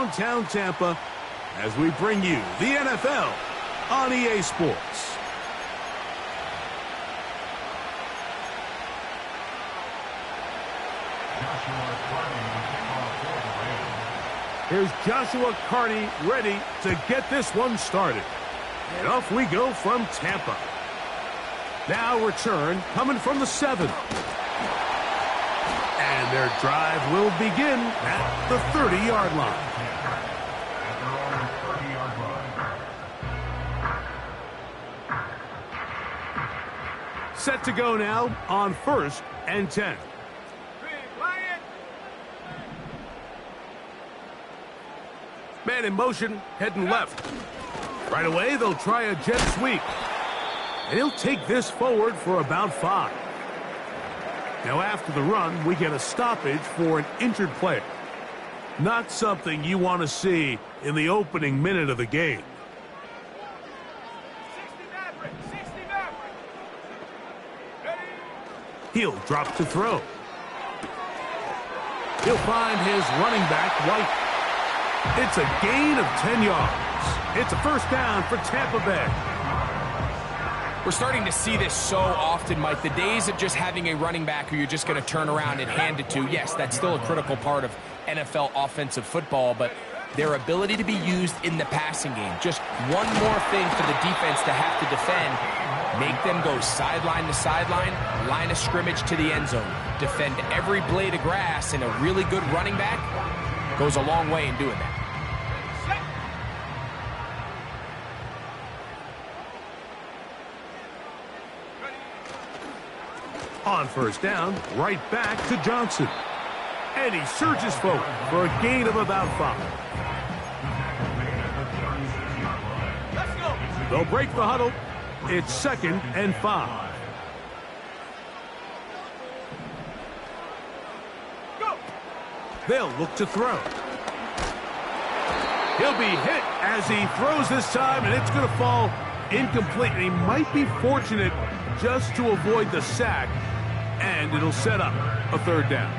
downtown Tampa as we bring you the NFL on EA Sports. Here's Joshua Carney ready to get this one started. And off we go from Tampa. Now return coming from the 7. And their drive will begin at the 30-yard line. Set to go now on 1st and 10. Man in motion, heading left. Right away, they'll try a jet sweep. And he'll take this forward for about 5. Now after the run, we get a stoppage for an injured player. Not something you want to see in the opening minute of the game. 60 Maverick. He'll drop to throw. He'll find his running back, White. It's a gain of 10 yards. It's a first down for Tampa Bay. We're starting to see this so often, Mike. The days of just having a running back who you're just going to turn around and hand it to, yes, that's still a critical part of NFL offensive football, but their ability to be used in the passing game, just one more thing for the defense to have to defend, make them go sideline to sideline, line of scrimmage to the end zone, defend every blade of grass, and a really good running back goes a long way in doing that. On first down, right back to Johnson. And he surges forward for a gain of about 5. Let's go. They'll break the huddle. It's 2nd and 5. Go. They'll look to throw. He'll be hit as he throws this time, and it's going to fall incomplete. And he might be fortunate just to avoid the sack, and it'll set up a 3rd down.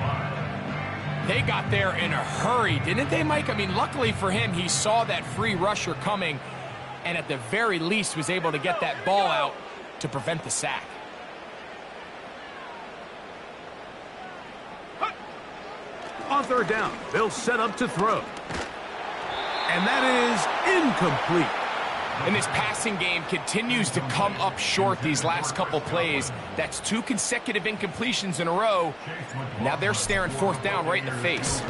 They got there in a hurry, didn't they, Mike? I mean, luckily for him, he saw that free rusher coming, and at the very least was able to get that ball out to prevent the sack. On 3rd down, they'll set up to throw. And that is incomplete. And this passing game continues to come up short these last couple plays. That's 2 consecutive incompletions in a row. Now they're staring 4th down right in the face.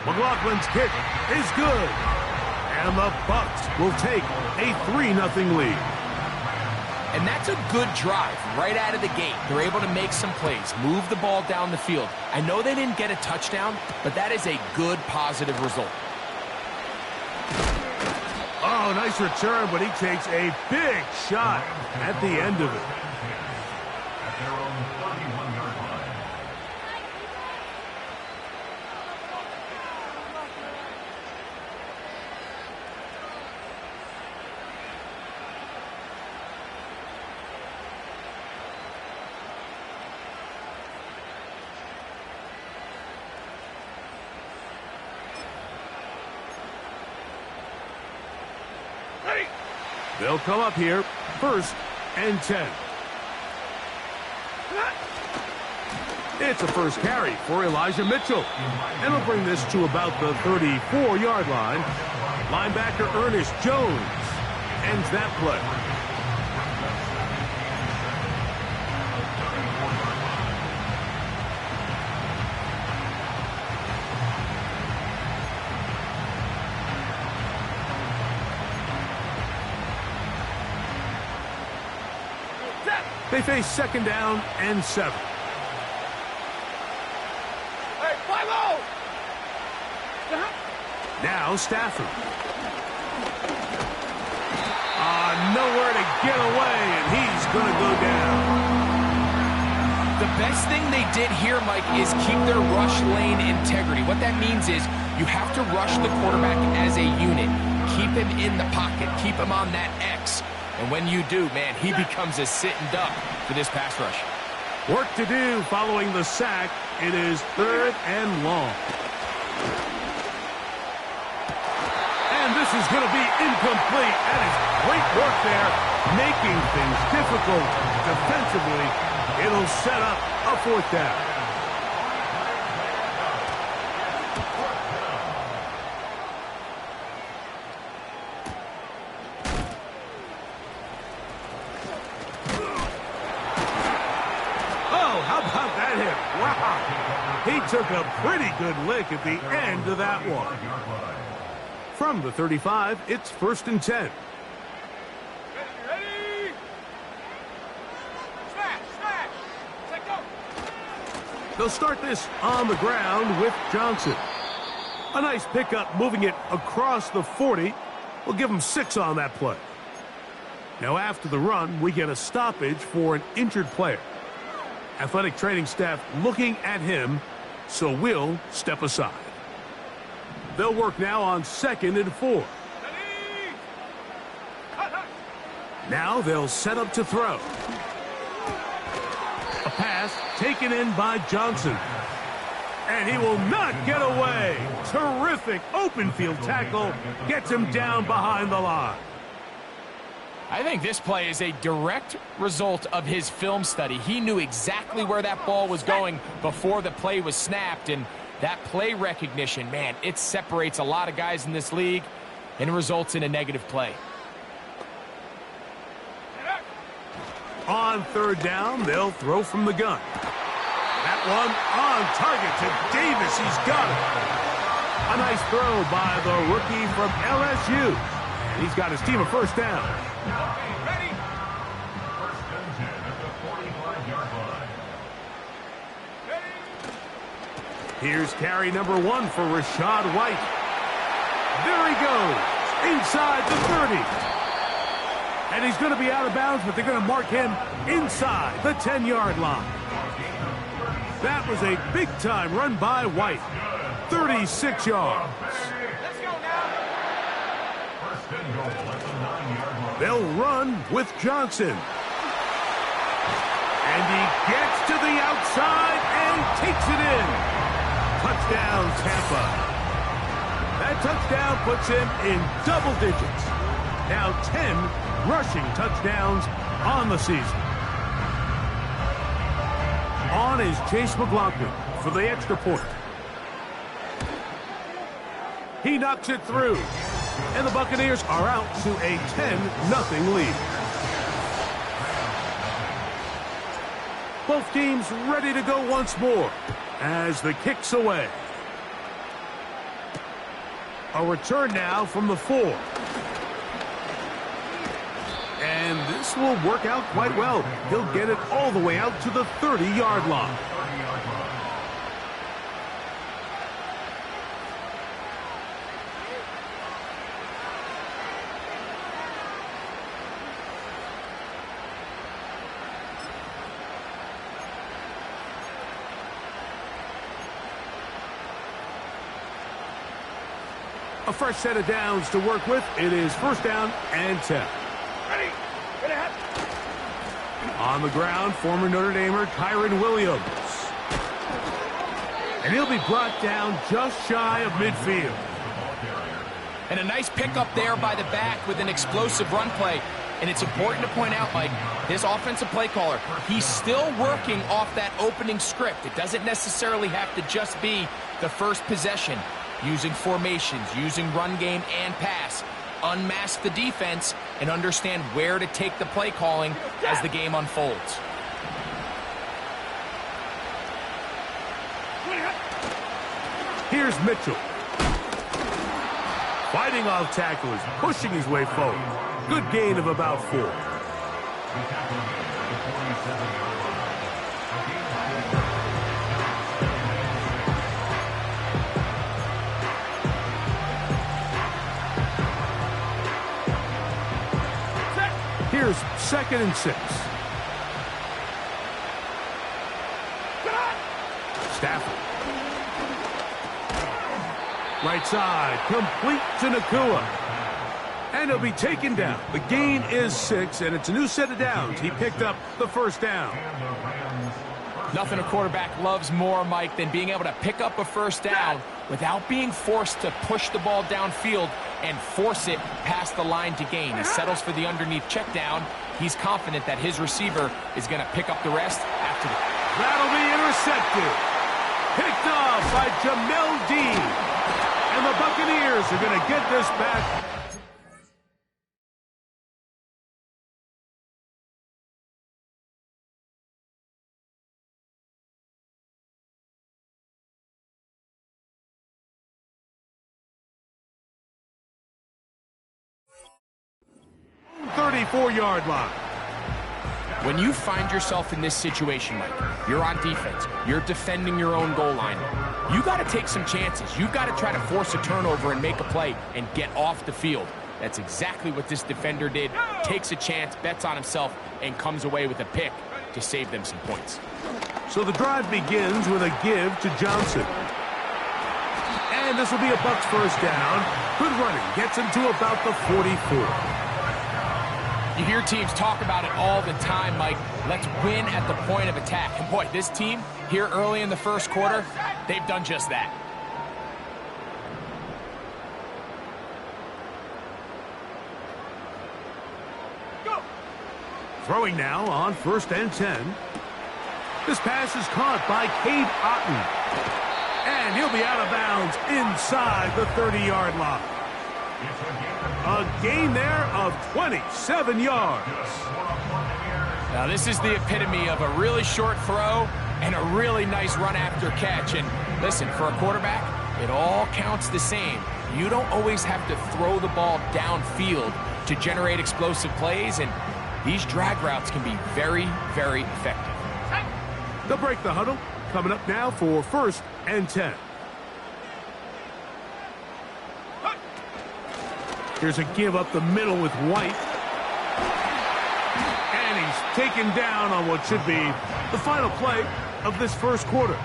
McLaughlin's kick is good. And the Bucs will take a 3-0 lead. And that's a good drive right out of the gate. They're able to make some plays, move the ball down the field. I know they didn't get a touchdown, but that is a good, positive result. Oh, nice return, but he takes a big shot at the end of it. They'll come up here, 1st and 10. It's a first carry for Elijah Mitchell. And he'll bring this to about the 34-yard line. Linebacker Ernest Jones ends that play. They face 2nd down and 7. Hey, fly low. Now Stafford. Nowhere to get away, and he's going to go down. The best thing they did here, Mike, is keep their rush lane integrity. What that means is you have to rush the quarterback as a unit. Keep him in the pocket. Keep him on that X. And when you do, man, he becomes a sitting duck for this pass rush. Work to do following the sack. It is 3rd and long. Incomplete. That is great work there, making things difficult defensively. It'll set up a fourth down. Oh, how about that hit? Wow. He took a pretty good lick at the end of that one. From the 35, it's 1st and 10. Ready? Smash, smash. Take go. They'll start this on the ground with Johnson. A nice pickup moving it across the 40. We'll give him 6 on that play. Now after the run, we get a stoppage for an injured player. Athletic training staff looking at him, so we'll step aside. They'll work now on 2nd and 4. Ready? Now they'll set up to throw. A pass taken in by Johnson. And he will not get away. Terrific open field tackle. Gets him down behind the line. I think this play is a direct result of his film study. He knew exactly where that ball was going before the play was snapped, and that play recognition, man, it separates a lot of guys in this league and results in a negative play. On 3rd down, they'll throw from the gun. That one on target to Davis. He's got it. A nice throw by the rookie from LSU. And he's got his team a 1st down. Okay, ready? 1st and 10 at the 45-yard line. Ready? Here's carry number 1 for Rashad White. There he goes, inside the 30. And he's going to be out of bounds, but they're going to mark him inside the 10-yard line. That was a big-time run by White. 36 yards. Let's go now. 1st and goal at the 9-yard line. They'll run with Johnson. And he gets to the outside and takes it in. Touchdown, Tampa. That touchdown puts him in double digits. Now 10 rushing touchdowns on the season. On is Chase McLaughlin for the extra point. He knocks it through. And the Buccaneers are out to a 10-0 lead. Both teams ready to go once more as the kick's away. A return now from the 4. And this will work out quite well. He'll get it all the way out to the 30-yard line. A fresh set of downs to work with. It is 1st down and 10. Ready? Get ahead. On the ground, former Notre Damer Kyron Williams. And he'll be brought down just shy of midfield. And a nice pickup there by the back with an explosive run play. And it's important to point out, Mike, this offensive play caller, he's still working off that opening script. It doesn't necessarily have to just be the first possession. Using formations, using run game and pass. Unmask the defense and understand where to take the play calling as the game unfolds. Here's Mitchell. Fighting off tacklers, pushing his way forward. Good gain of about 4. Here's 2nd and 6. Stafford. Right side, complete to Nakua. And he'll be taken down. The gain is 6, and it's a new set of downs. He picked up the 1st down. Nothing a quarterback loves more, Mike, than being able to pick up a 1st down without being forced to push the ball downfield and force it past the line to gain. He settles for the underneath check down. He's confident that his receiver is going to pick up the rest after the... That'll be intercepted. Picked off by Jamel Dean. And the Buccaneers are going to get this back. .34-yard line. When you find yourself in this situation, Mike, you're on defense, you're defending your own goal line, you got to take some chances. You've got to try to force a turnover and make a play and get off the field. That's exactly what this defender did. Takes a chance, bets on himself, and comes away with a pick to save them some points. So the drive begins with a give to Johnson. And this will be a Bucs first down. Good running. Gets him to about the 44. You hear teams talk about it all the time, Mike. Let's win at the point of attack. And boy, this team here early in the first quarter, they've done just that. Go. Throwing now on 1st and 10. This pass is caught by Cade Otton. And he'll be out of bounds inside the 30-yard line. A gain there of 27 yards. Now, this is the epitome of a really short throw and a really nice run after catch. And listen, for a quarterback, it all counts the same. You don't always have to throw the ball downfield to generate explosive plays, and these drag routes can be very, very effective. They'll break the huddle. Coming up now for 1st and 10. Here's a give up the middle with White. And he's taken down on what should be the final play of this first quarter.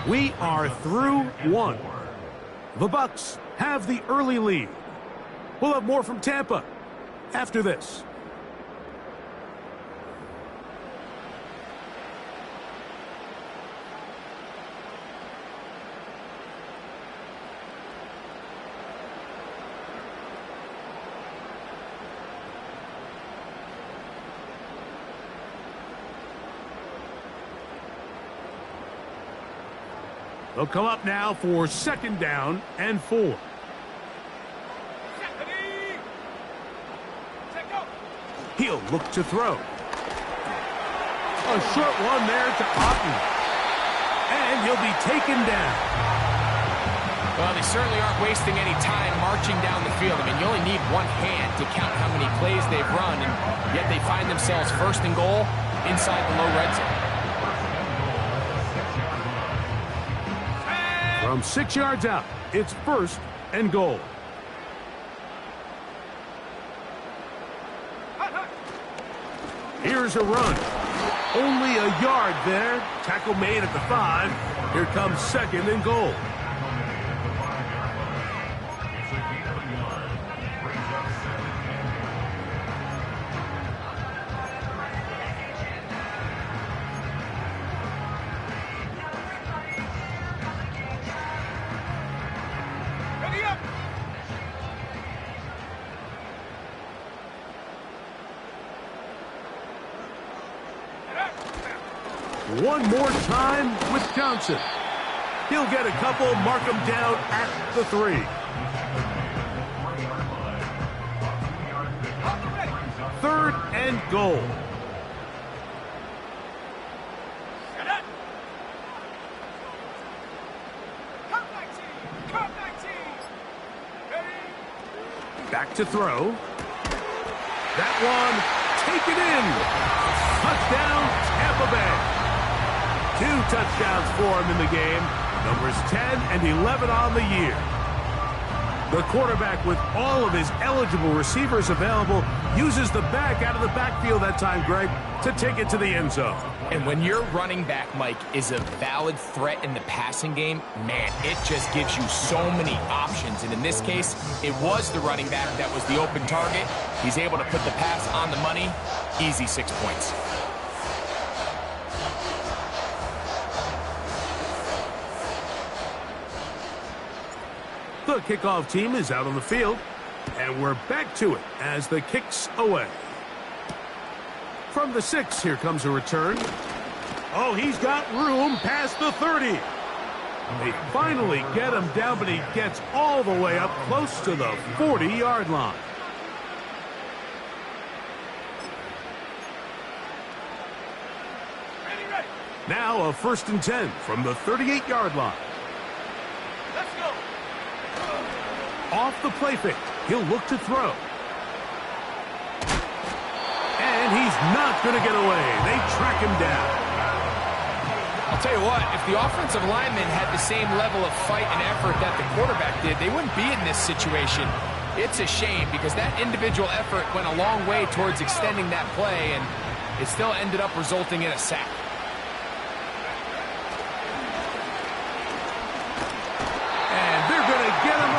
We are through one. The Bucs have the early lead. We'll have more from Tampa after this. They'll come up now for 2nd down and 4. He'll look to throw. A short one there to Otton. And he'll be taken down. Well, they certainly aren't wasting any time marching down the field. I mean, you only need one hand to count how many plays they've run, and yet they find themselves 1st and goal inside the low red zone. From 6 yards out, it's 1st and goal. Here's a run. Only a yard there. Tackle made at the 5. Here comes 2nd and goal. One more time with Johnson. He'll get a couple, mark him down at the 3. 3rd and goal. Back to throw. That one taken in. Touchdown, Tampa Bay. 2 touchdowns for him in the game. Numbers 10 and 11 on the year. The quarterback, with all of his eligible receivers available, uses the back out of the backfield that time, Greg, to take it to the end zone. And when your running back, Mike, is a valid threat in the passing game, man, it just gives you so many options. And in this case, it was the running back that was the open target. He's able to put the pass on the money. Easy 6 points. The kickoff team is out on the field, and we're back to it as the kick's away. From the 6, here comes a return. Oh, he's got room past the 30. They finally get him down, but he gets all the way up close to the 40-yard line. Now a 1st and 10 from the 38-yard line. Let's go. Off the play fake, he'll look to throw. And he's not going to get away. They track him down. I'll tell you what, if the offensive lineman had the same level of fight and effort that the quarterback did, they wouldn't be in this situation. It's a shame because that individual effort went a long way towards extending that play, and it still ended up resulting in a sack.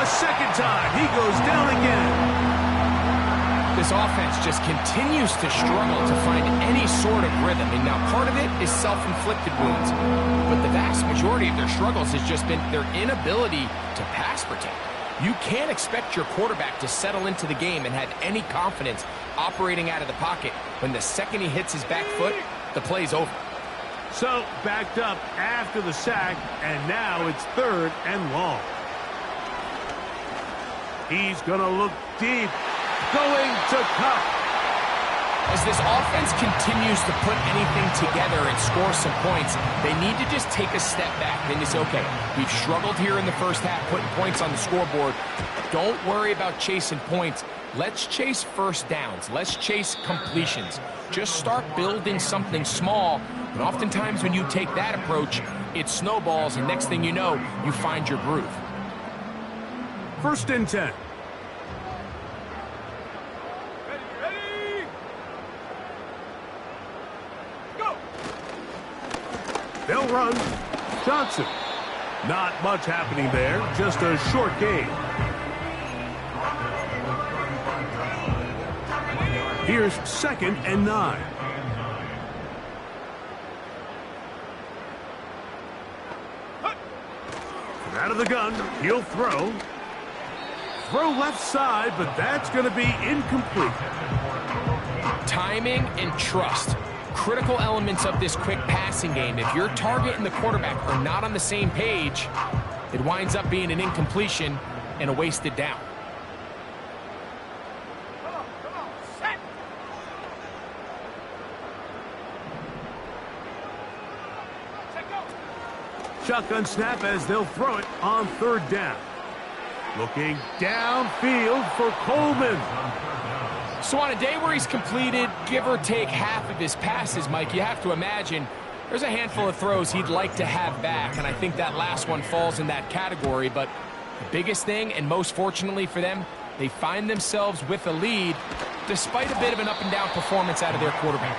Second time, he goes down again. This offense just continues to struggle to find any sort of rhythm. And now part of it is self-inflicted wounds, but the vast majority of their struggles has just been their inability to pass protect. You can't expect your quarterback to settle into the game and have any confidence operating out of the pocket when the second he hits his back foot, the play's over. So, backed up after the sack, and now it's 3rd and long. He's going to look deep, going to Cup. As this offense continues to put anything together and score some points, they need to just take a step back and say, okay, we've struggled here in the first half putting points on the scoreboard. Don't worry about chasing points. Let's chase first downs. Let's chase completions. Just start building something small. And oftentimes when you take that approach, it snowballs, and next thing you know, you find your groove. 1st and 10. Ready. Go. They'll run. Johnson. Not much happening there. Just a short gain. Here's 2nd and 9. Out of the gun. He'll throw. Throw left side, but that's going to be incomplete. Timing and trust. Critical elements of this quick passing game. If your target and the quarterback are not on the same page, it winds up being an incompletion and a wasted down. Come on, set. Set, go. Shotgun snap as they'll throw it on 3rd down. Looking downfield for Coleman. So on a day where he's completed, give or take half of his passes, Mike, you have to imagine there's a handful of throws he'd like to have back, and I think that last one falls in that category. But the biggest thing, and most fortunately for them, they find themselves with a lead despite a bit of an up-and-down performance out of their quarterback.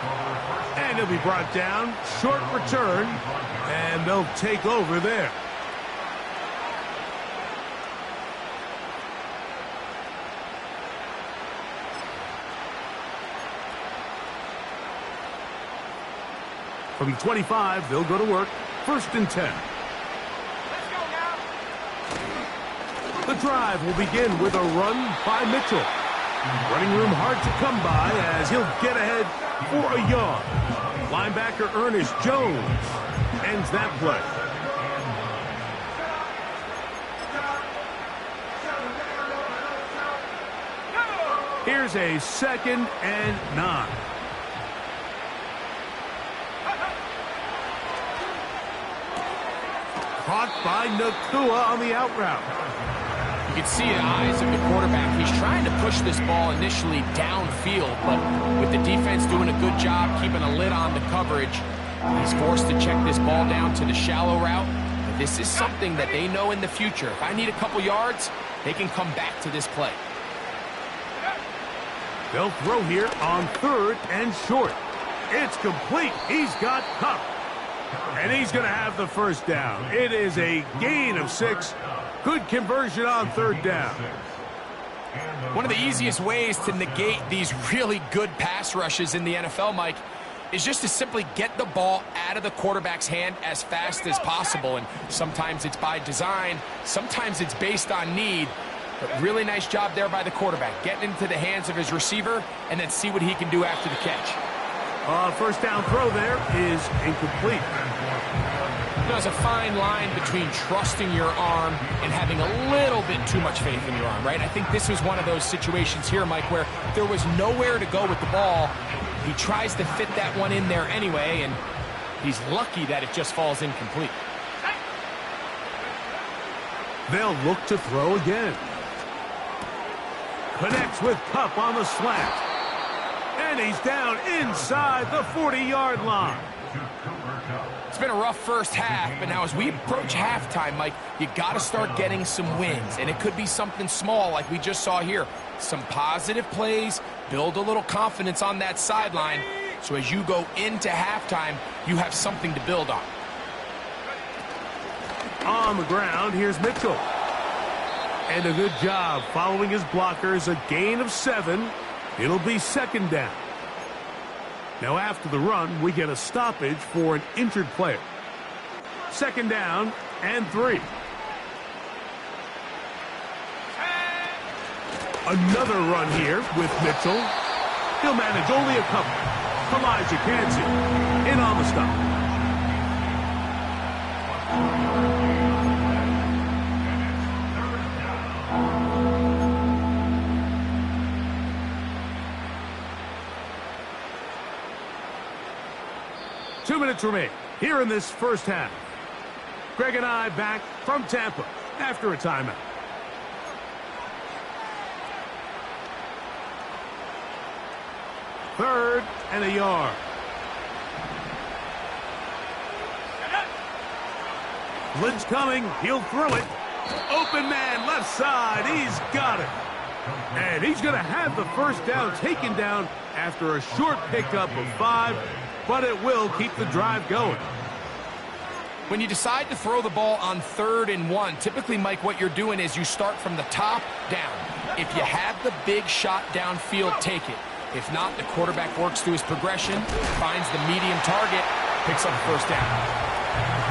And he'll be brought down. Short return, and they'll take over there. From the 25, they'll go to work. 1st and 10. Let's go now. The drive will begin with a run by Mitchell. Running room hard to come by as he'll get ahead for a yard. Linebacker Ernest Jones ends that play. Here's a 2nd and 9. Caught by Nakua on the out route. You can see the eyes of the quarterback. He's trying to push this ball initially downfield, but with the defense doing a good job keeping a lid on the coverage, he's forced to check this ball down to the shallow route. And this is something that they know in the future. If I need a couple yards, they can come back to this play. They'll throw here on 3rd and short. It's complete. He's got Cup. And he's going to have the 1st down. It is a gain of 6. Good conversion on 3rd down. One of the easiest ways to negate these really good pass rushes in the NFL, Mike, is just to simply get the ball out of the quarterback's hand as fast as possible. And sometimes it's by design, sometimes it's based on need. But really nice job there by the quarterback, getting into the hands of his receiver and then see what he can do after the catch. First down throw there is incomplete. There's a fine line between trusting your arm and having a little bit too much faith in your arm, right? I think this was one of those situations here, Mike, where there was nowhere to go with the ball. He tries to fit that one in there anyway, and he's lucky that it just falls incomplete. They'll look to throw again. Connects with Kupp on the slant. And he's down inside the 40-yard line. It's been a rough first half, but now as we approach halftime, Mike, you got to start getting some wins. And it could be something small like we just saw here. Some positive plays, build a little confidence on that sideline. So as you go into halftime, you have something to build on. On the ground, here's Mitchell. And a good job following his blockers, a gain of 7. It'll be second down. Now after the run, we get a stoppage for an injured player. Second down and 3. Another run here with Mitchell. He'll manage only a couple. Elijah Cansey in on the stop. Two minutes remain here in this first half. Greg and I back from Tampa after a timeout. Third and a yard. Blitz coming. He'll throw it. Open man left side. He's got it. And he's going to have the first down taken down after a short pickup of 5. But it will keep the drive going. When you decide to throw the ball on 3rd and 1, typically, Mike, what you're doing is you start from the top down. If you have the big shot downfield, take it. If not, the quarterback works through his progression, finds the medium target, picks up the first down.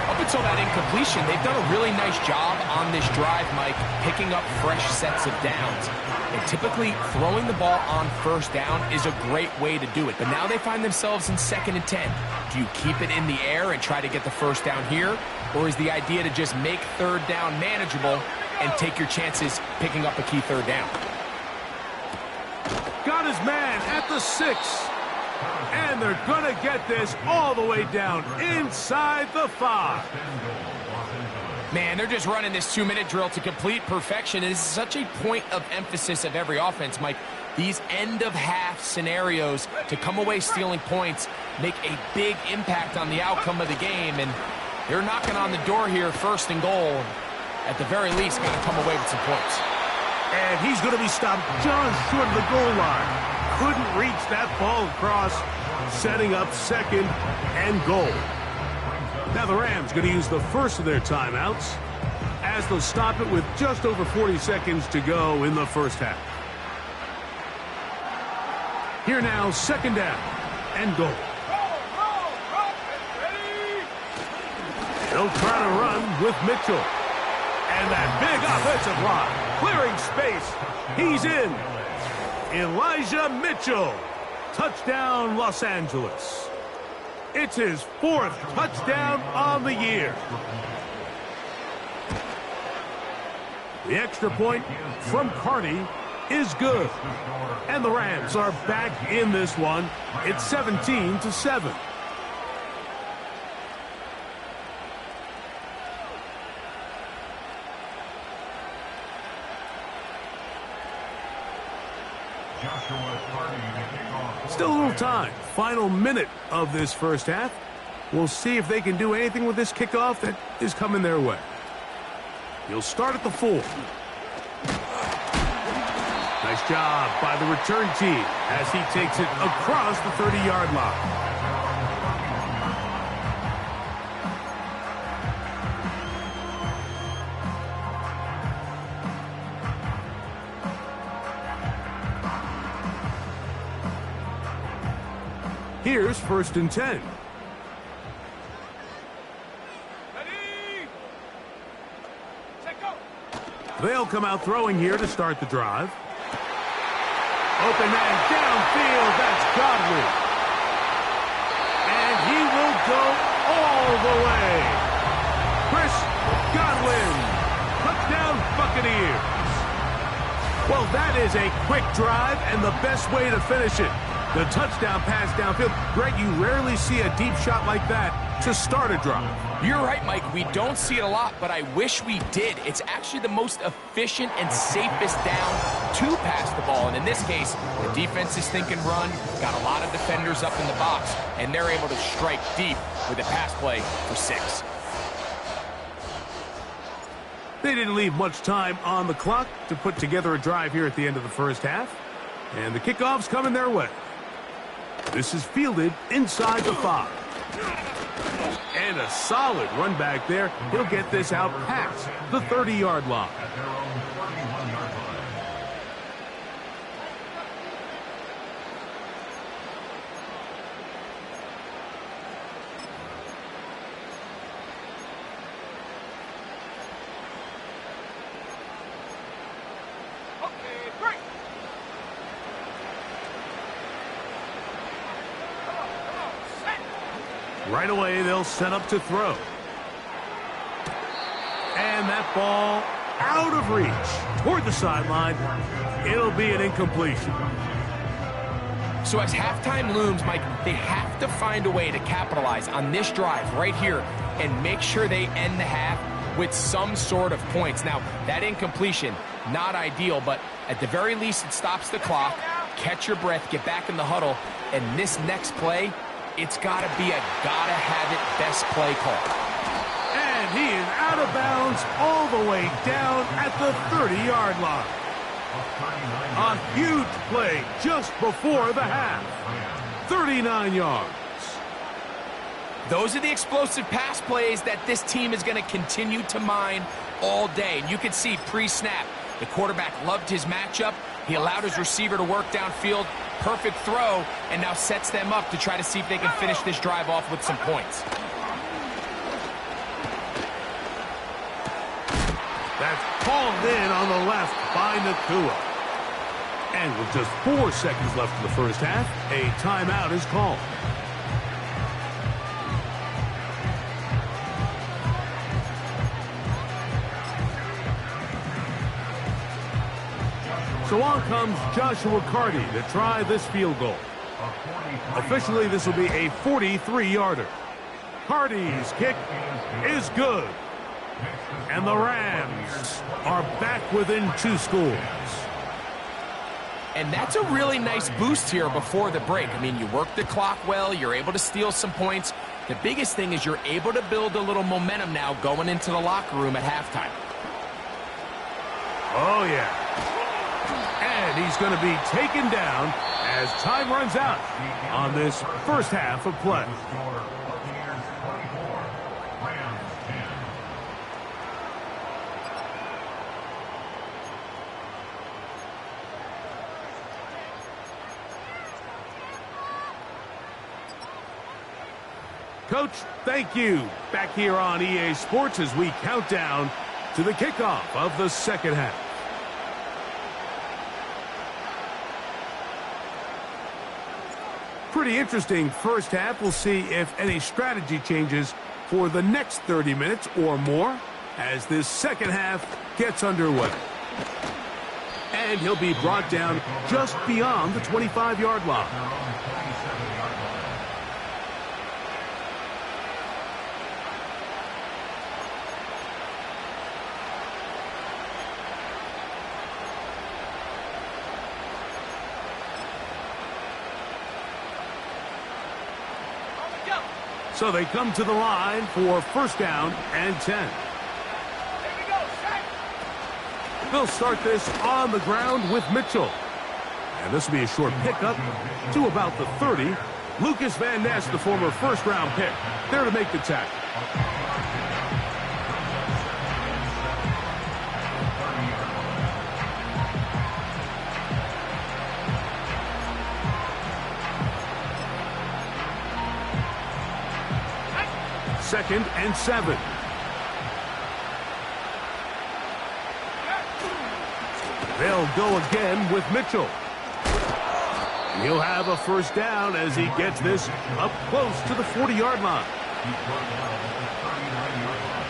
Up until that incompletion, they've done a really nice job on this drive, Mike, picking up fresh sets of downs. And typically, throwing the ball on first down is a great way to do it. But now they find themselves in 2nd and 10. Do you keep it in the air and try to get the first down here? Or is the idea to just make 3rd down manageable and take your chances picking up a key 3rd down? Got his man at the 6. And they're going to get this all the way down inside the 5. Man, they're just running this 2-minute drill to complete perfection. It is such a point of emphasis of every offense, Mike. These end-of-half scenarios to come away stealing points make a big impact on the outcome of the game. And they're knocking on the door here, 1st and goal. At the very least, got to come away with some points. And he's going to be stopped just short of the goal line. Couldn't reach that ball across, setting up 2nd and goal. Now the Rams going to use the first of their timeouts as they'll stop it with just over 40 seconds to go in the first half. Here now, 2nd down and goal. They'll try to run with Mitchell. And that big offensive line, clearing space. He's in. Elijah Mitchell. Touchdown, Los Angeles. It's his 4th touchdown on the year. The extra point from Carney is good. And the Rams are back in this one. It's 17-7. Still a little time. Final minute of this first half. We'll see if they can do anything with this kickoff that is coming their way. He'll start at the 4. Nice job by the return team as he takes it across the 30-yard line. Here's 1st and 10. Ready? Set, go. They'll come out throwing here to start the drive. Open man downfield, that's Godwin. And he will go all the way. Chris Godwin, touchdown Buccaneers. Well, that is a quick drive and the best way to finish it. The touchdown pass downfield. Greg, you rarely see a deep shot like that to start a drive. You're right, Mike. We don't see it a lot, but I wish we did. It's actually the most efficient and safest down to pass the ball. And in this case, the defense is thinking run, got a lot of defenders up in the box, and they're able to strike deep with a pass play for 6. They didn't leave much time on the clock to put together a drive here at the end of the first half. And the kickoff's coming their way. This is fielded inside the 5. And a solid run back there. He'll get this out past the 30-yard line. At their own 31-yard line. Okay, break. Come on, set. Right away, they'll set up to throw. And that ball out of reach toward the sideline. It'll be an incompletion. So as halftime looms, Mike, they have to find a way to capitalize on this drive right here and make sure they end the half with some sort of points. Now, that incompletion, not ideal, but at the very least, it stops the clock. Catch your breath, get back in the huddle, and this next play, it's got to be a gotta-have-it best play call. And he is out of bounds all the way down at the 30-yard line. A huge play just before the half. 39 yards. Those are the explosive pass plays that this team is going to continue to mine all day. And you can see pre-snap, the quarterback loved his matchup. He allowed his receiver to work downfield. Perfect throw, and now sets them up to try to see if they can finish this drive off with some points. That's called in on the left by Nakua. And with just 4 seconds left in the first half, a timeout is called. So on comes Joshua Carty to try this field goal. Officially, this will be a 43-yarder. Carty's kick is good. And the Rams are back within 2 scores. And that's a really nice boost here before the break. I mean, you work the clock well, you're able to steal some points. The biggest thing is you're able to build a little momentum now going into the locker room at halftime. Oh, yeah. And he's going to be taken down as time runs out on this first half of play. Buccaneers 24, Rams 10. Coach, thank you. Back here on EA Sports as we count down to the kickoff of the second half. Pretty interesting first half. We'll see if any strategy changes for the next 30 minutes or more as this second half gets underway. And he'll be brought down just beyond the 25-yard line. So they come to the line for first down and 10. Here we go, set. They'll start this on the ground with Mitchell. And this will be a short pickup to about the 30. Lucas Van Ness, the former first-round pick, there to make the tackle. 2nd and 7. They'll go again with Mitchell. He'll have a first down as he gets this up close to the 40-yard line. He's brought down at the 39-yard line.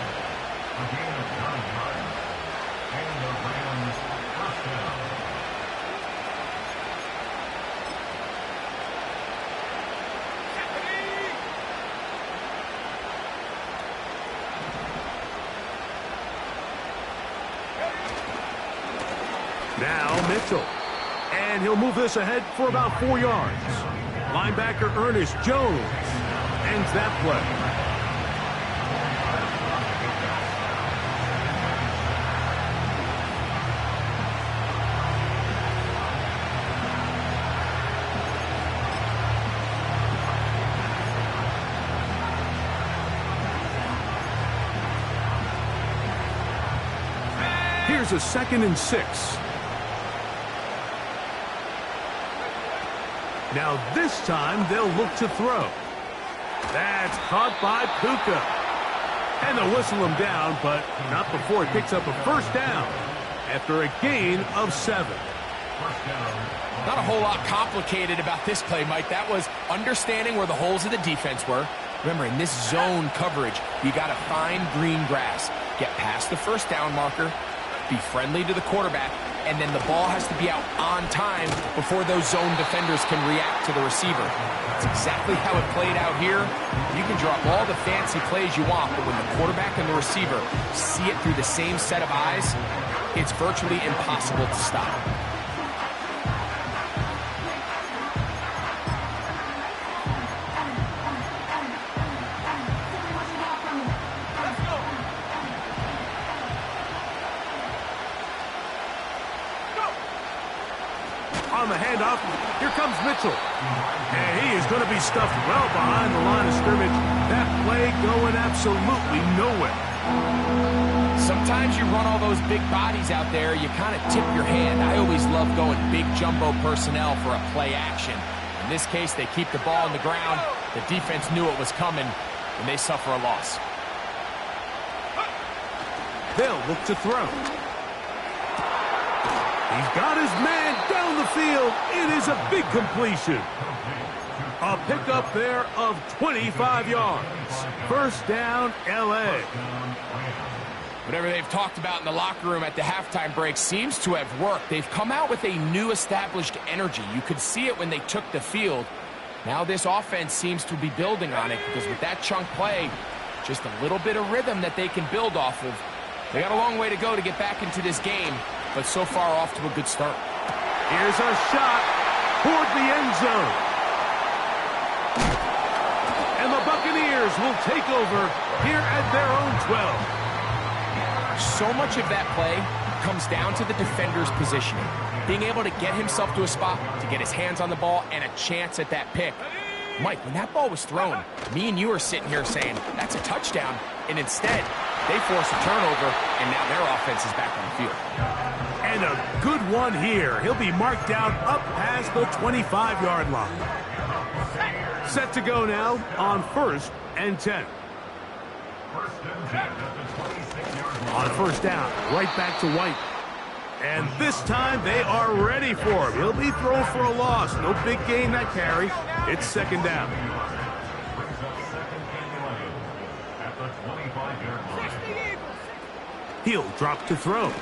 A gain of 9 yards. And the Rams first down. Now Mitchell. And he'll move this ahead for about 4 yards. Linebacker Ernest Jones ends that play. Here's a 2nd and 6. Now this time they'll look to throw. That's caught by Puka. And they'll whistle him down, but not before he picks up a first down after a gain of 7. Not a whole lot complicated about this play, Mike. That was understanding where the holes of the defense were. Remember, in this zone coverage, you got to find green grass. Get past the first down marker, be friendly to the quarterback, and then the ball has to be out on time before those zone defenders can react to the receiver. That's exactly how it played out here. You can draw up all the fancy plays you want, but when the quarterback and the receiver see it through the same set of eyes, it's virtually impossible to stop. On the handoff, here comes Mitchell. And he is going to be stuffed well behind the line of scrimmage. That play going absolutely nowhere. Sometimes you run all those big bodies out there, you kind of tip your hand. I always love going big jumbo personnel for a play action. In this case, they keep the ball on the ground. The defense knew it was coming, and they suffer a loss. They'll look to throw. He's got his man down the field. It is a big completion. A pickup there of 25 yards. First down, L.A. Whatever they've talked about in the locker room at the halftime break seems to have worked. They've come out with a new established energy. You could see it when they took the field. Now this offense seems to be building on it because with that chunk play, just a little bit of rhythm that they can build off of. They got a long way to go to get back into this game, but so far off to a good start. Here's a shot toward the end zone. And the Buccaneers will take over here at their own 12. So much of that play comes down to the defender's positioning. Being able to get himself to a spot, to get his hands on the ball, and a chance at that pick. Mike, when that ball was thrown, me and you are sitting here saying, that's a touchdown. And instead, they force a turnover, and now their offense is back on the field. And a good one here. He'll be marked down up past the 25-yard line. Set to go now on 1st and 10. On first down, right back to White. And this time they are ready for him. He'll be thrown for a loss. No big gain that carry. It's 2nd down. He'll drop to throw.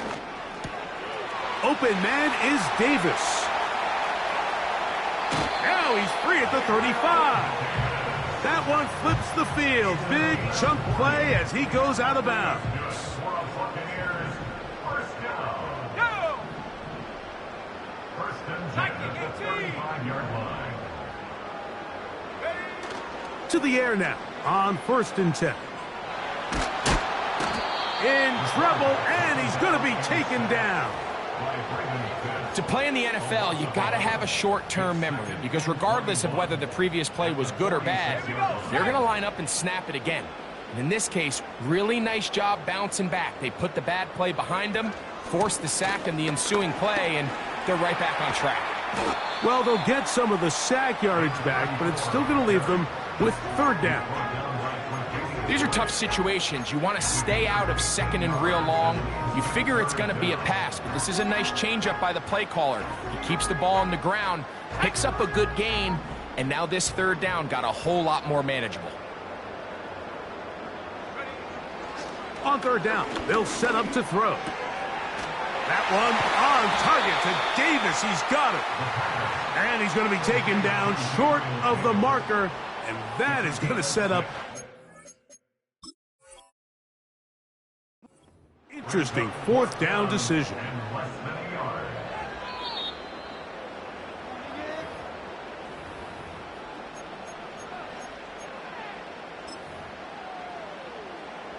Open man is Davis. Now he's free at the 35. That one flips the field. Big chunk play as he goes out of bounds. To the air now on 1st and 10. In trouble, and he's going to be taken down. To play in the NFL, you got to have a short-term memory because regardless of whether the previous play was good or bad, they're going to line up and snap it again. And in this case, really nice job bouncing back. They put the bad play behind them, forced the sack in the ensuing play, and they're right back on track. Well, they'll get some of the sack yardage back, but it's still going to leave them with 3rd down. These are tough situations. You want to stay out of second and real long. You figure it's going to be a pass, but this is a nice changeup by the play caller. He keeps the ball on the ground, picks up a good gain, and now this third down got a whole lot more manageable. On third down, they'll set up to throw. That one on target to Davis. He's got it. And he's going to be taken down short of the marker, and that is going to set up interesting fourth down decision.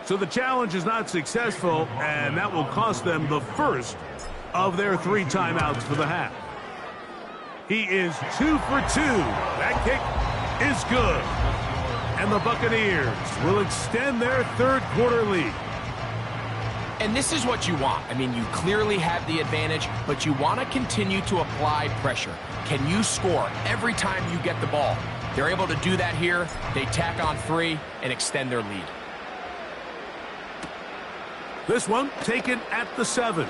So the challenge is not successful, and that will cost them the first of their 3 timeouts for the half. He is 2 for 2. That kick is good. And the Buccaneers will extend their third quarter lead. And this is what you want. I mean, you clearly have the advantage, but you want to continue to apply pressure. Can you score every time you get the ball? They're able to do that here. They tack on 3 and extend their lead. This one taken at the 7.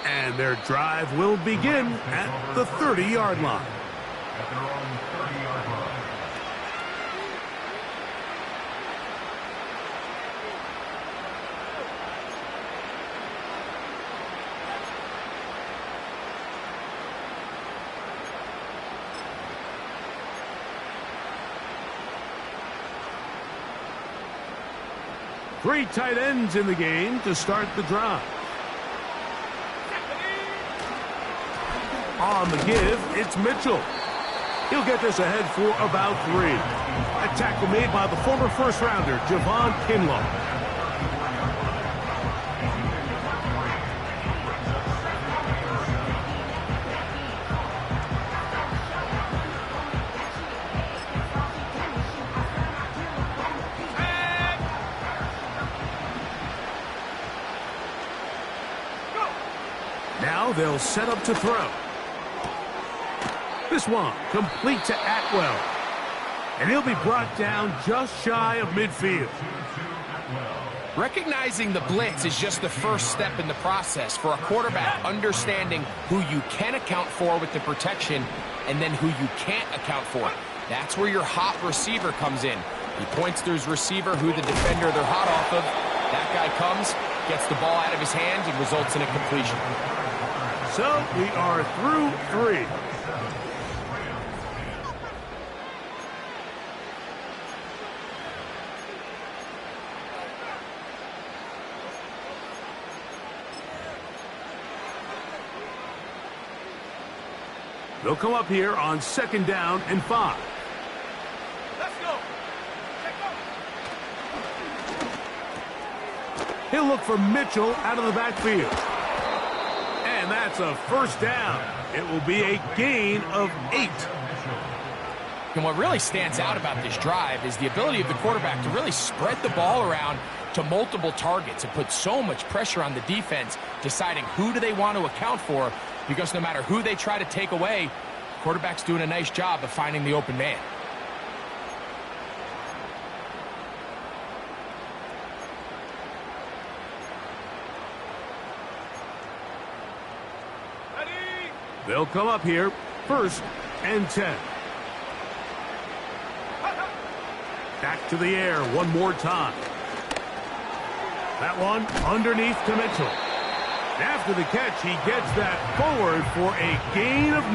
And their drive will begin at the 30-yard line. At their own 30-yard line. Three tight ends in the game to start the drive. On the give, it's Mitchell. He'll get this ahead for about 3. A tackle made by the former first-rounder, Javon Kinlaw. Now they'll set up to throw. This one complete to Atwell. And he'll be brought down just shy of midfield. Recognizing the blitz is just the first step in the process for a quarterback, understanding who you can account for with the protection and then who you can't account for. That's where your hot receiver comes in. He points to his receiver, who the defender they're hot off of. That guy comes, gets the ball out of his hands, and results in a completion. So we are through 3. They'll come up here on 2nd down and 5. Let's go. He'll look for Mitchell out of the backfield. And that's a first down. It will be a gain of 8. And what really stands out about this drive is the ability of the quarterback to really spread the ball around to multiple targets and put so much pressure on the defense, deciding who do they want to account for, because no matter who they try to take away, the quarterback's doing a nice job of finding the open man. Ready? They'll come up here, 1st and 10. Back to the air one more time. That one underneath to Mitchell. After the catch, he gets that forward for a gain of 9.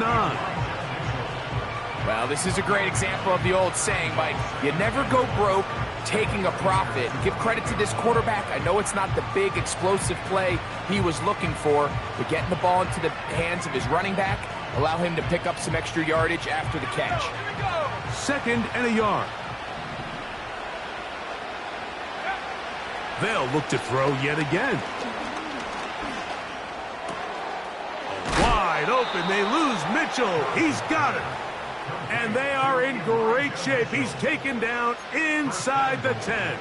Well, this is a great example of the old saying, Mike, you never go broke taking a profit. And give credit to this quarterback. I know it's not the big explosive play he was looking for, but getting the ball into the hands of his running back allow him to pick up some extra yardage after the catch. 2nd and a yard. They'll look to throw yet again. Wide open. They lose Mitchell. He's got it. And they are in great shape. He's taken down inside the 10.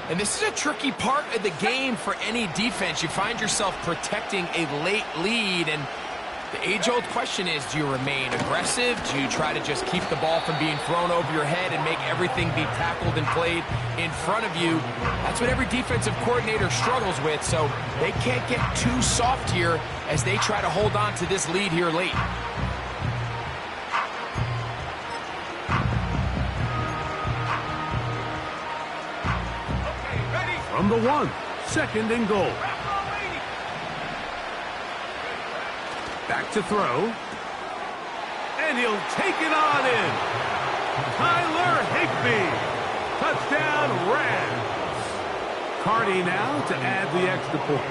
And this is a tricky part of the game for any defense. You find yourself protecting a late lead, and The age-old question is, do you remain aggressive? Do you try to just keep the ball from being thrown over your head and make everything be tackled and played in front of you? That's what every defensive coordinator struggles with, so they can't get too soft here as they try to hold on to this lead here late. From the 1, 2nd and goal. Back to throw. And he'll take it on in. Tyler Higbee. Touchdown, Rams. Carty now to add the extra point.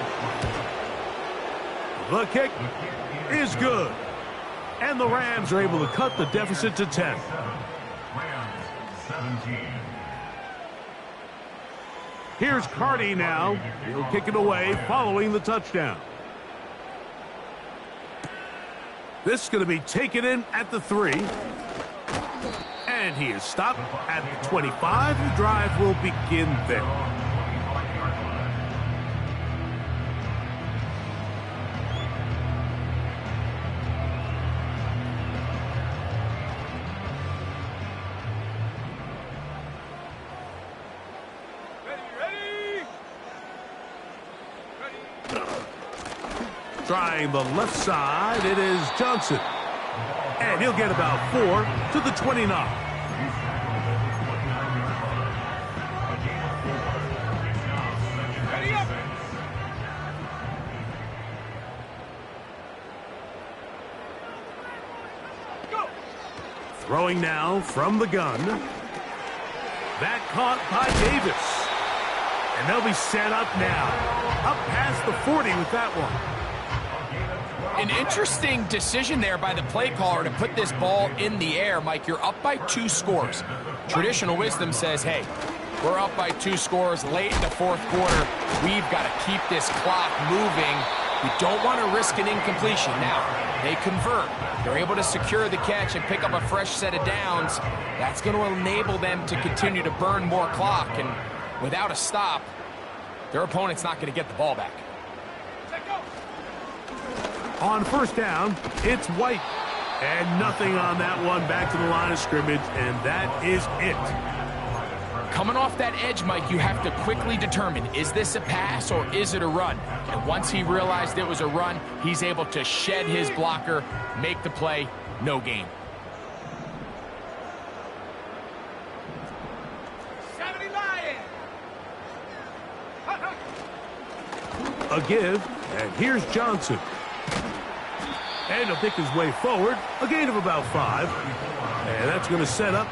The kick is good. And the Rams are able to cut the deficit to 10. Rams 17. Here's Carty now. He'll kick it away following the touchdown. This is going to be taken in at the 3. And he is stopped at the 25. The drive will begin there. Trying the left side, it is Johnson. And he'll get about 4 to the 29. Ready up. Go. Throwing now from the gun. That caught by Davis. And they'll be set up now. Up past the 40 with that one. An interesting decision there by the play caller to put this ball in the air. Mike, you're up by 2 scores. Traditional wisdom says, hey, we're up by 2 scores late in the 4th quarter. We've got to keep this clock moving. We don't want to risk an incompletion. Now, they convert. They're able to secure the catch and pick up a fresh set of downs. That's going to enable them to continue to burn more clock. And without a stop, their opponent's not going to get the ball back. On first down, it's White. And nothing on that one, back to the line of scrimmage, and that is it. Coming off that edge, Mike, you have to quickly determine, is this a pass or is it a run? And once he realized it was a run, he's able to shed his blocker, make the play, no gain. 70 Lions. A give, and here's Johnson. And he'll pick his way forward, a gain of about 5. And that's going to set up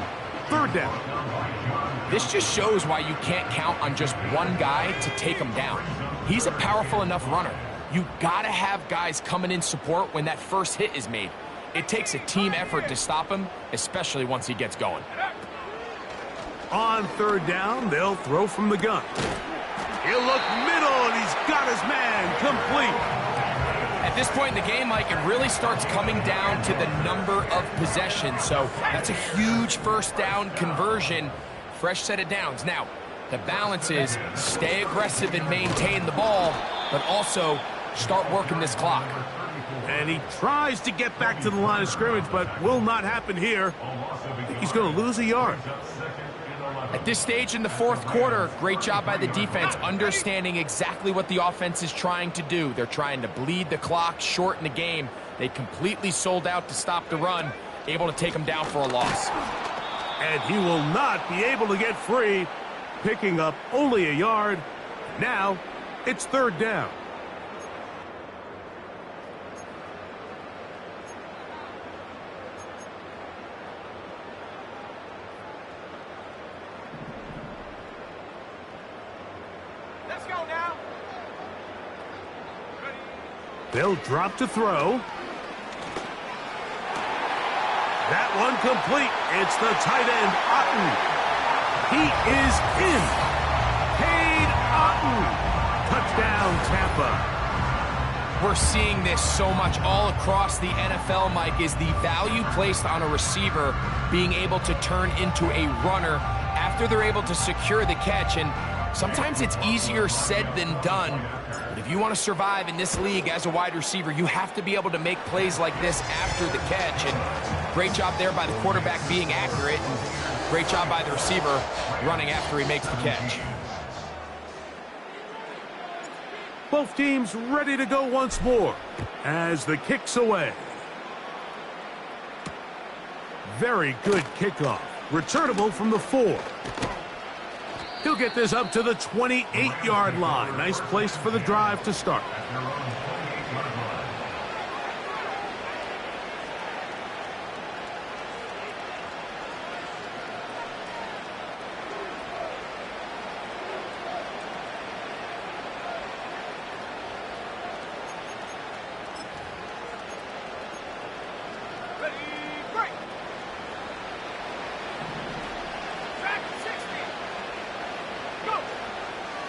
3rd down. This just shows why you can't count on just one guy to take him down. He's a powerful enough runner. You got to have guys coming in support when that first hit is made. It takes a team effort to stop him, especially once he gets going. On 3rd down, they'll throw from the gun. He'll look middle, and he's got his man complete. At this point in the game, Mike, it really starts coming down to the number of possessions. So that's a huge first down conversion, fresh set of downs. Now, the balance is stay aggressive and maintain the ball, but also start working this clock. And he tries to get back to the line of scrimmage, but will not happen here. I think he's going to lose a yard. At this stage in the 4th quarter, great job by the defense, understanding exactly what the offense is trying to do. They're trying to bleed the clock, shorten the game. They completely sold out to stop the run, able to take them down for a loss. And he will not be able to get free, picking up only a yard. Now, it's 3rd down. Let's go now. Ready. They'll drop to throw. That one complete. It's the tight end, Otten. He is in. Cade Otten. Touchdown, Tampa. We're seeing this so much all across the NFL, Mike, is the value placed on a receiver being able to turn into a runner after they're able to secure the catch. And Sometimes it's easier said than done. But if you want to survive in this league as a wide receiver, you have to be able to make plays like this after the catch. And great job there by the quarterback being accurate. And great job by the receiver running after he makes the catch. Both teams ready to go once more as the kick's away. Very good kickoff. Returnable from the 4. He'll get this up to the 28-yard line. Nice place for the drive to start.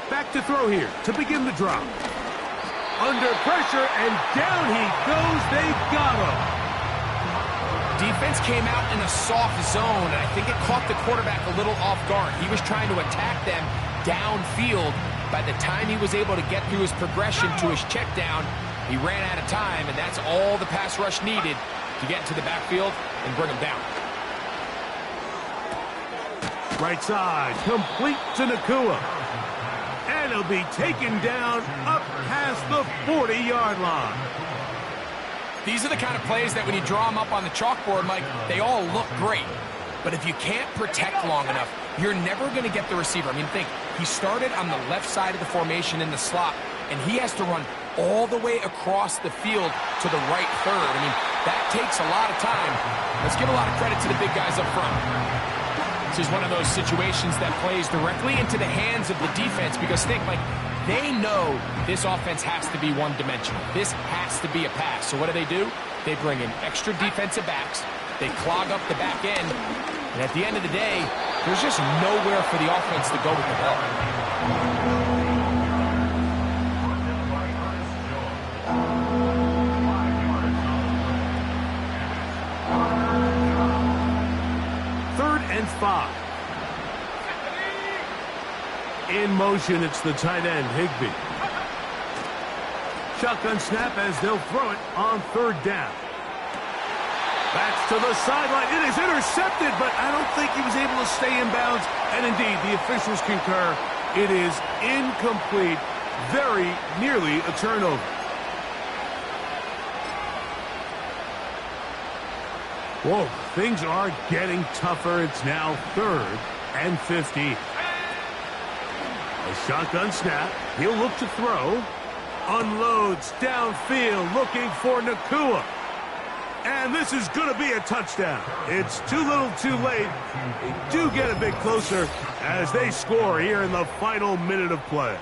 Back to throw here to begin the drop. Under pressure, and down he goes. They got him. Defense came out in a soft zone, and I think it caught the quarterback a little off guard. He was trying to attack them downfield. By the time he was able to get through his progression to his check down, he ran out of time, and that's all the pass rush needed to get into the backfield and bring him down. Right side, complete to Nakua. And he'll be taken down up past the 40-yard line. These are the kind of plays that when you draw them up on the chalkboard, Mike, they all look great. But if you can't protect long enough, you're never going to get the receiver. I mean, think, he started on the left side of the formation in the slot, and he has to run all the way across the field to the right third. I mean, that takes a lot of time. Let's give a lot of credit to the big guys up front. This is one of those situations that plays directly into the hands of the defense because think, Mike, they know this offense has to be one-dimensional. This has to be a pass. So what do? They bring in extra defensive backs. They clog up the back end. And at the end of the day, there's just nowhere for the offense to go with the ball. And 5. In motion, it's the tight end, Higbee. Shotgun snap as they'll throw it on 3rd down. That's to the sideline. It is intercepted, but I don't think he was able to stay in bounds. And indeed, the officials concur. It is incomplete. Very nearly a turnover. Whoa, things are getting tougher. It's now 3rd and 15. A shotgun snap. He'll look to throw. Unloads downfield looking for Nakua. And this is going to be a touchdown. It's too little too late. They do get a bit closer as they score here in the final minute of play.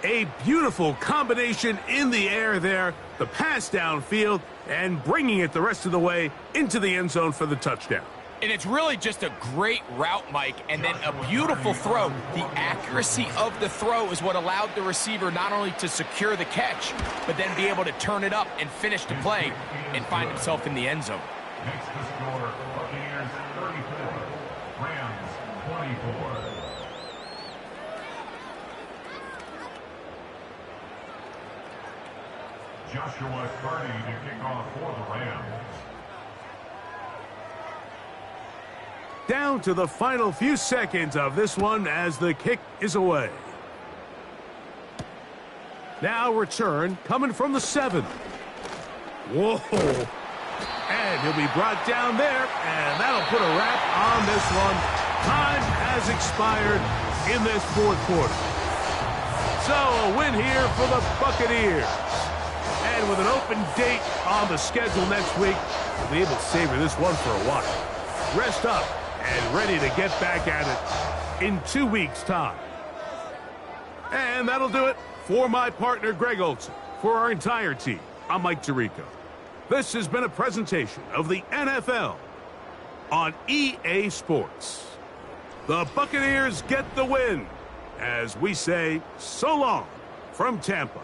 A beautiful combination in the air there. The pass downfield and bringing it the rest of the way into the end zone for the touchdown. And it's really just a great route, Mike, and then a beautiful throw. The accuracy of the throw is what allowed the receiver not only to secure the catch, but then be able to turn it up and finish the play and find himself in the end zone. Next to score, Buccaneers 34, Rams 24. Joshua Carney to kick off for the Rams. Down to the final few seconds of this one as the kick is away. Now return coming from the 7. Whoa. And he'll be brought down there, and that'll put a wrap on this one. Time has expired in this 4th quarter. So a win here for the Buccaneers. And with an open date on the schedule next week, we'll be able to savor this one for a while. Rest up and ready to get back at it in 2 weeks' time. And that'll do it for my partner, Greg Olson. For our entire team, I'm Mike Tirico. This has been a presentation of the NFL on EA Sports. The Buccaneers get the win as we say so long from Tampa.